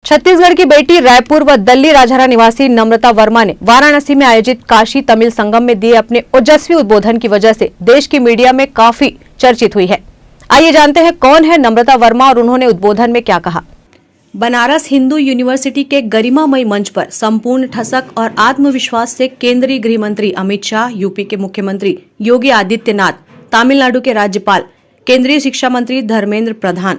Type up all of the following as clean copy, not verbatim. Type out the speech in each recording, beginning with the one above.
छत्तीसगढ़ की बेटी रायपुर व दल्ली राजहरा निवासी नम्रता वर्मा ने वाराणसी में आयोजित काशी तमिल संगम में दिए अपने ओजस्वी उद्बोधन की वजह से देश की मीडिया में काफी चर्चित हुई है। आइए जानते हैं कौन है नम्रता वर्मा और उन्होंने उद्बोधन में क्या कहा। बनारस हिंदू यूनिवर्सिटी के गरिमामय मंच पर संपूर्ण ठसक और आत्मविश्वास से केंद्रीय गृह मंत्री अमित शाह, यूपी के मुख्यमंत्री योगी आदित्यनाथ, तमिलनाडु के राज्यपाल, केंद्रीय शिक्षा मंत्री धर्मेंद्र प्रधान,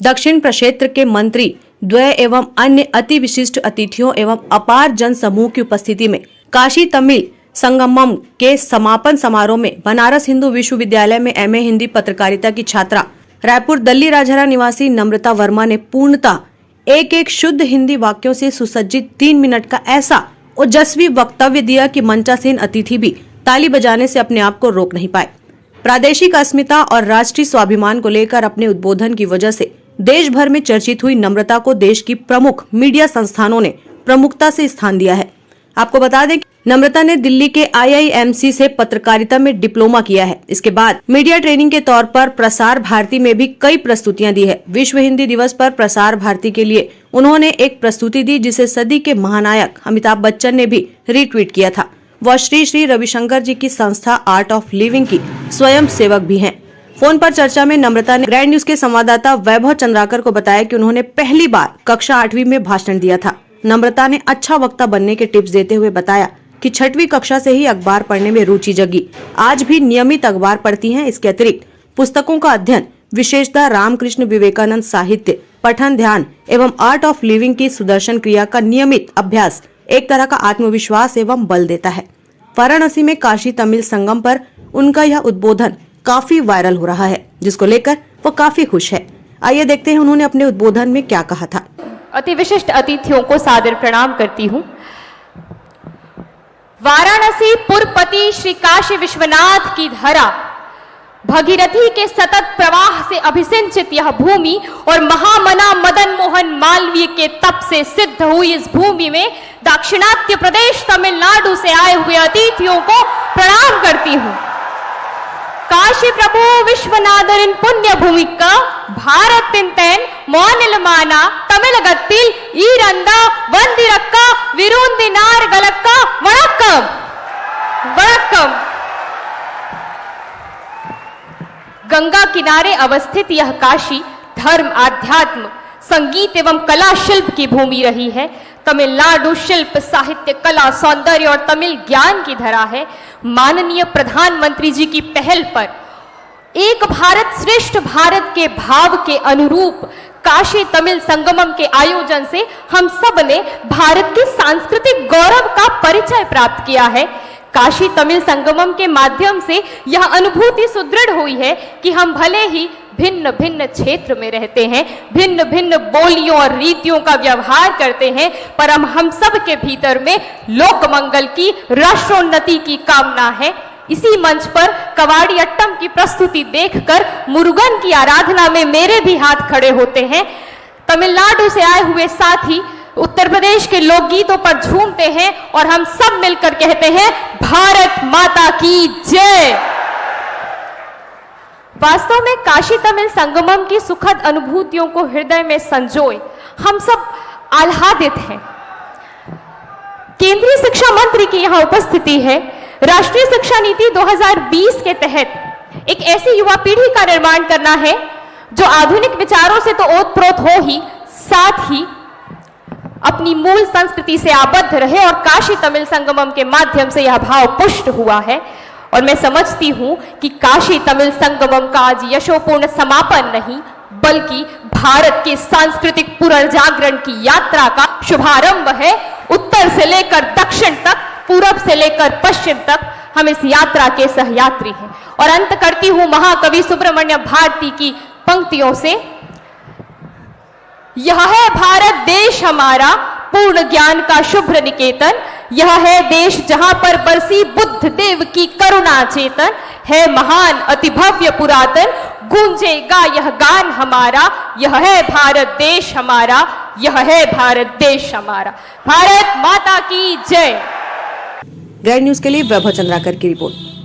दक्षिण प्रक्षेत्र के मंत्री द्वय एवं अन्य अति विशिष्ट अतिथियों एवं अपार जन समूह की उपस्थिति में काशी तमिल संगमम के समापन समारोह में बनारस हिंदू विश्वविद्यालय में एमए हिंदी पत्रकारिता की छात्रा रायपुर दल्ली राजहरा निवासी नम्रता वर्मा ने पूर्णतः एक शुद्ध हिंदी वाक्यों से सुसज्जित 3 मिनट का ऐसा ओजस्वी वक्तव्य दिया कि मंचासीन अतिथि भी ताली बजाने से अपने आप को रोक नहीं पाए। प्रादेशिक अस्मिता और राष्ट्रीय स्वाभिमान को लेकर अपने उद्बोधन की वजह से देश भर में चर्चित हुई नम्रता को देश की प्रमुख मीडिया संस्थानों ने प्रमुखता से स्थान दिया है। आपको बता दें कि नम्रता ने दिल्ली के IIMC से पत्रकारिता में डिप्लोमा किया है। इसके बाद मीडिया ट्रेनिंग के तौर पर प्रसार भारती में भी कई प्रस्तुतियां दी है। विश्व हिंदी दिवस पर प्रसार भारती के लिए उन्होंने एक प्रस्तुति दी जिसे सदी के महानायक अमिताभ बच्चन ने भी रीट्वीट किया था। वह श्री रविशंकर जी की संस्था आर्ट ऑफ लिविंग की स्वयं सेवक भी हैं। फोन पर चर्चा में नम्रता ने ग्रैंड न्यूज के संवाददाता वैभव चंद्राकर को बताया कि उन्होंने पहली बार कक्षा 8वीं में भाषण दिया था। नम्रता ने अच्छा वक्ता बनने के टिप्स देते हुए बताया कि 6वीं कक्षा से ही अखबार पढ़ने में रुचि जगी। आज भी नियमित अखबार पढ़ती हैं। इसके अतिरिक्त पुस्तकों का अध्ययन, विशेषतः रामकृष्ण विवेकानंद साहित्य, पठन, ध्यान एवं आर्ट ऑफ लिविंग की सुदर्शन क्रिया का नियमित अभ्यास एक तरह का आत्मविश्वास एवं बल देता है। वाराणसी में काशी तमिल संगम पर उनका यह उद्बोधन काफी वायरल हो रहा है, जिसको लेकर वो काफी खुश है। आइए देखते हैं उन्होंने अपने उद्बोधन में क्या कहा था। अति विशिष्ट अतिथियों को सादर प्रणाम करती हूँ। वाराणसी पुरपति श्री काशी विश्वनाथ की धरा, भगीरथी के सतत प्रवाह से अभिसिंचित यह भूमि और महामना मदन मोहन मालवीय के तप से सिद्ध हुई इस भूमि में दाक्षिणात्य प्रदेश तमिलनाडु से आए हुए अतिथियों को प्रणाम करती हूँ। काशी प्रभु विश्वनाथरिन पुण्य भूमिका भारत तिंतैन मोनिलमाना तमिलगत्तिल ईरंदा वंदिरक्का विरुंदिनार गलक्का वणक्कम वणक्कम। गंगा किनारे अवस्थित यह काशी धर्म, आध्यात्म, संगीत एवं कला शिल्प की भूमि रही है। तमिलनाडु शिल्प, साहित्य, कला, सौंदर्य और तमिल ज्ञान की धरा है। माननीय प्रधानमंत्री जी की पहल पर एक भारत श्रेष्ठ भारत के भाव के अनुरूप काशी तमिल संगमम के आयोजन से हम सब ने भारत के सांस्कृतिक गौरव का परिचय प्राप्त किया है। काशी तमिल संगमम के माध्यम से यह अनुभूति सुदृढ़ हुई है कि हम भले ही भिन्न भिन्न क्षेत्र में रहते हैं, भिन्न भिन्न बोलियों और रीतियों का व्यवहार करते हैं, पर हम सब के भीतर में लोक मंगल की, राष्ट्रोन्नति की कामना है। इसी मंच पर कवाड़ी अट्टम की प्रस्तुति देखकर मुरुगन की आराधना में मेरे भी हाथ खड़े होते हैं। तमिलनाडु से आए हुए साथी उत्तर प्रदेश के लोकगीतों पर झूमते हैं और हम सब मिलकर कहते हैं भारत माता की जय। वास्तव में काशी तमिल संगमम की सुखद अनुभूतियों को हृदय में संजोए हम सब आह्लादित हैं। केंद्रीय शिक्षा मंत्री की यहां उपस्थिति है। राष्ट्रीय शिक्षा नीति 2020 के तहत एक ऐसी युवा पीढ़ी का निर्माण करना है जो आधुनिक विचारों से तो ओतप्रोत हो ही, साथ ही अपनी मूल संस्कृति से आबद्ध रहे और काशी तमिल संगमम के माध्यम से यह भाव पुष्ट हुआ है। और मैं समझती हूं कि काशी तमिल संगमम का आज यशोपूर्ण समापन नहीं, बल्कि भारत के सांस्कृतिक पुनर्जागरण की यात्रा का शुभारंभ है। उत्तर से लेकर दक्षिण तक, पूरब से लेकर पश्चिम तक हम इस यात्रा के सहयात्री हैं। और अंत करती हूं महाकवि सुब्रमण्य भारती की पंक्तियों से। यह है भारत देश हमारा, पूर्ण ज्ञान का शुभ्र निकेतन। यह है देश जहां पर बरसी बुद्ध देव की करुणा चेतन। है महान अति भव्य पुरातन, गूंजेगा यह गान हमारा। यह है भारत देश हमारा, यह है भारत देश हमारा। भारत माता की जय। ग्रैंड न्यूज के लिए वैभव चंद्राकर की रिपोर्ट।